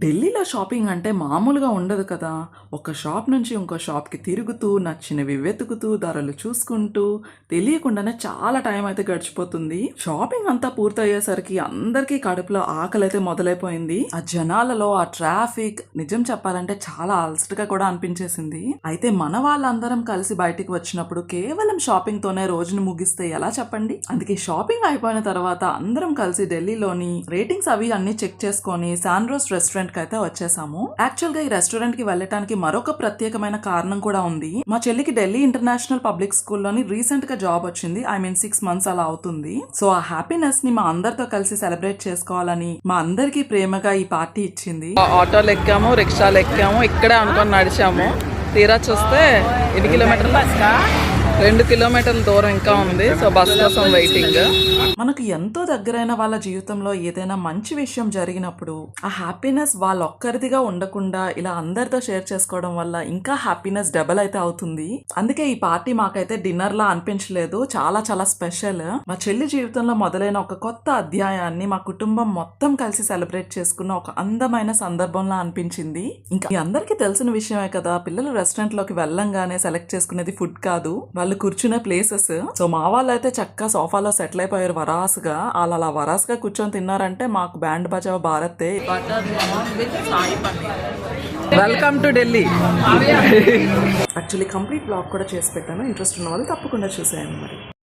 ఢిల్లీలో షాపింగ్ అంటే మామూలుగా ఉండదు కదా. ఒక షాప్ నుంచి ఇంకో షాప్కి తిరుగుతూ నచ్చినవి వెతుకుతూ ధరలు చూసుకుంటూ తెలియకుండానే చాలా టైం అయితే గడిచిపోతుంది. షాపింగ్ అంతా పూర్తయ్యేసరికి అందరికీ కడుపులో ఆకలి అయితే మొదలైపోయింది. ఆ జనాలలో ఆ ట్రాఫిక్ నిజం చెప్పాలంటే చాలా అలసటగా కూడా అనిపించేసింది. అయితే మన వాళ్ళందరం కలిసి బయటికి వచ్చినప్పుడు కేవలం షాపింగ్ తోనే రోజును ముగిస్తే ఎలా చెప్పండి. అందుకే షాపింగ్ అయిపోయిన తర్వాత అందరం కలిసి ఢిల్లీలోని రేటింగ్స్ అవి అన్ని చెక్ చేసుకొని శాండ్రోస్ రెస్టారెంట్ అయితే వచ్చేసాము. యాక్చువల్ గా ఈ రెస్టారెంట్ కి వెళ్ళటానికి మరొక ప్రత్యేకమైన కారణం కూడా ఉంది. మా చెల్లికి ఢిల్లీ ఇంటర్నేషనల్ పబ్లిక్ స్కూల్లోని రీసెంట్ గా జాబ్ వచ్చింది. ఐ మీన్ 6 months అలా అవుతుంది. సో ఆ హ్యాపీనెస్ ని మా అందరితో కలిసి సెలబ్రేట్ చేసుకోవాలని మా అందరికి ప్రేమగా ఈ పార్టీ ఇచ్చింది. ఆటోలు ఎక్కాము, రిక్షాలు ఎక్కాము, ఇక్కడే అనుకొని నడిచాము. తీరా చూస్తే ఎన్ని కిలోమీటర్లు? 2 kilometers దూరం ఇంకా ఉంది. సో బస్ కోసం వెయిటింగ్. మనకు ఎంతో దగ్గరైన వాళ్ళ జీవితంలో ఏదైనా మంచి విషయం జరిగినప్పుడు ఆ హ్యాపీనెస్ వాళ్ళొక్కరిదిగా ఉండకుండా ఇలా అందరితో షేర్ చేసుకోవడం వల్ల ఇంకా హ్యాపీనెస్ డబల్ అయితే అవుతుంది. అందుకే ఈ పార్టీ మాకైతే డిన్నర్ లా అనిపించలేదు, చాలా చాలా స్పెషల్. మా చెల్లి జీవితంలో మొదలైన ఒక కొత్త అధ్యాయాన్ని మా కుటుంబం మొత్తం కలిసి సెలబ్రేట్ చేసుకున్న ఒక అందమైన సందర్భంలా అనిపించింది. ఇంకా మీ అందరికీ తెలిసిన విషయమే కదా, పిల్లలు రెస్టారెంట్ లోకి వెళ్ళంగానే సెలెక్ట్ చేసుకునేది ఫుడ్ కాదు, వాళ్ళు కూర్చునే ప్లేసెస్. సో మా వాళ్ళు అయితే చక్కగా సోఫాలో సెటిల్ అయిపోయారు వరాసుగా. అలా వరాసుగా కూర్చొని తిన్నారంటే మాకు బ్యాండ్ బజావ్ భారతే. Welcome to Delhi. Actually complete blog కూడా చేసి పెట్టాను, ఇంట్రెస్ట్ ఉన్న వాళ్ళు తప్పకుండా చూసేయండి మరి.